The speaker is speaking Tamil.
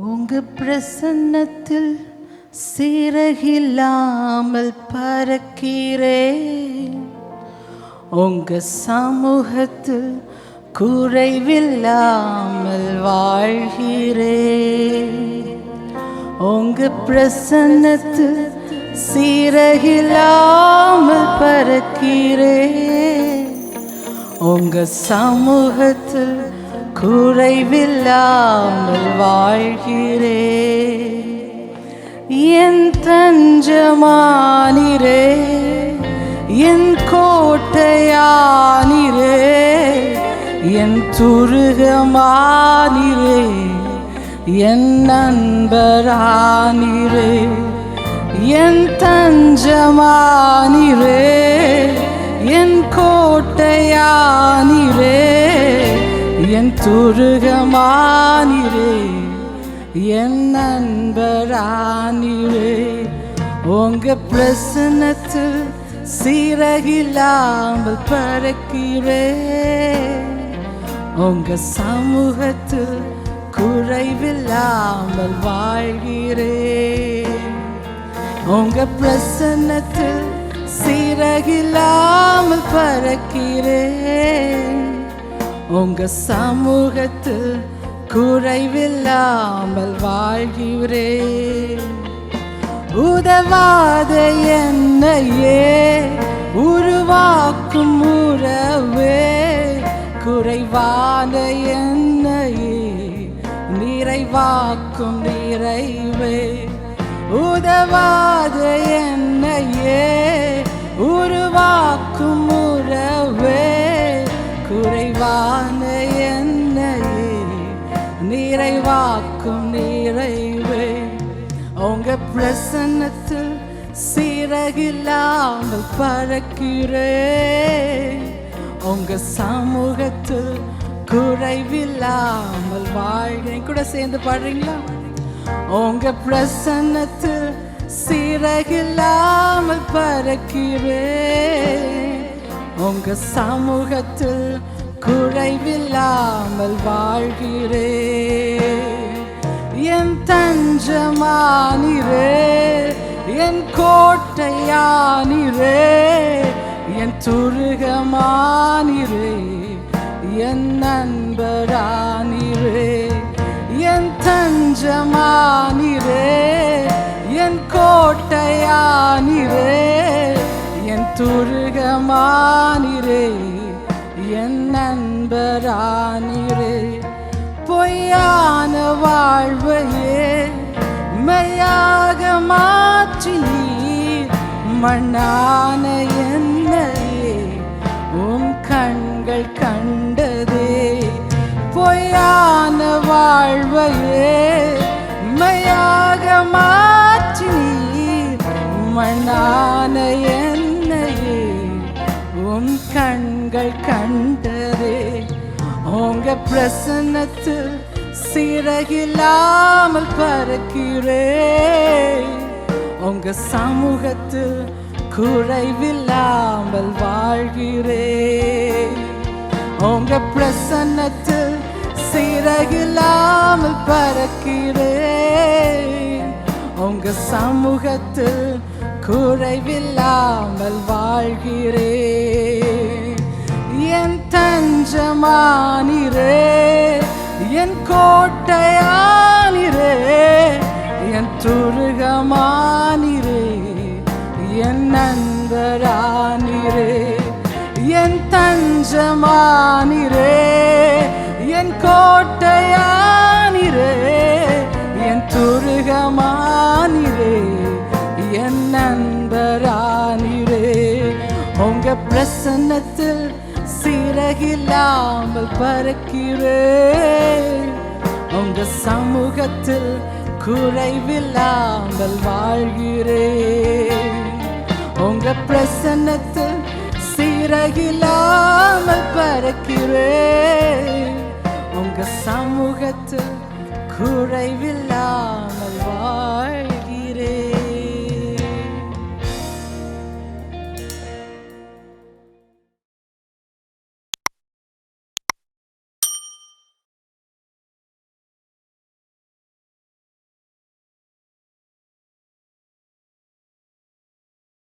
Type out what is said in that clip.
உங்க பிரசன்னத்தில் சிறகில்லாமல் பறக்கிறேன். உங்க சமூகத்தில் குறைவில்லாமல் வாழ்கிறேன். உங்க பிரசன்னத்தில் சிறகில்லாமல் பறக்கிறேன். உங்க சமூகத்தில் குறைவில்லாமல் வாழ்கிறேன். என் தஞ்சமானிரே, என் கோட்டையானிரே, என் துருகமானிரே, என் நண்பரானிரே. என் தஞ்சமானிரே, என் கோட்டையானிரே, என் துருகமானிரே, என் நண்பரானிரே. உங்க பிரசன்னத்தில் சிறகில்லாமல் பறக்கிறேன். உங்க சமூகத்தில் குறைவில்லாமல் வாழ்கிறேன். உங்க பிரசன்னத்தில் சிறகில்லாமல் பறக்கிறேன். உங்க சமூகத்தில் குறைவில்லாமல் வாழ்கிறேன். உதவாத என்னையே உருவாக்கும் உறவே, குறைவான என்னையே நிறைவாக்கும் நிறைவே. உதவாத என்னையே உருவாக்கும் உறவே, குறைவான என்னையே நிறைவாக்கும் நிறைவே. உங்க பிரசன்னத்தில் சிறகில்லாமல் பறக்கிறேன். உங்க சமூகத்தில் குறைவில்லாமல் வாழ்கிறேன். கூட சேர்ந்து பாடுறீங்களா? உங்க பிரசன்னத்தில் சிறகில்லாமல் பறக்கிறேன். உங்க சமூகத்தில் குறைவில்லாமல் வாழ்கிறேன். என் தஞ்சமானிரே, என் கோட்டையானிரே, என் துருகமானிரே, என் நண்பரானிரே. என் தஞ்சமானிரே, என் கோட்டையானிரே, என் துருகமானிரே, என் நண்பரானிரே. பொய்யான வாழ்வையே மெய்யாக மாற்றி நீர், மண்ணான என்னையே உம் கண்கள் கண்டதே. பொய்யான வாழ்வையே மெய்யாக மாற்றி நீர், மண்ணான என்னையே உம் கண்கள் கண்டதே. உங்க பிரசன்னத்தில் சிறகில்லாமல் பறக்கிறேன். உங்க சமூகத்தில் குறைவில்லாமல் வாழ்கிறேன். உங்க பிரசன்னத்தில் சிறகில்லாமல் பறக்கிறேன். உங்க சமூகத்தில் குறைவில்லாமல் வாழ்கிறேன். என் தஞ்சமானிரே, என் கோட்டையானிரே, என் துருகமானிரே, என் நண்பரானிரே. என் தஞ்சமானிரே, என் கோட்டையானிரே, என் துருகமானிரே, என் நண்பரானிரே. உங்க பிரசன்னத்தில் சிறகில்லாமல் பறக்கிறேன். உங்க சமூகத்தில் குறைவில்லாமல் வாழ்கிறேன். உங்க பிரசன்னத்தில் சிறகில்லாமல் பறக்கிறேன். உங்க சமூகத்தில் குறைவில்லாமல்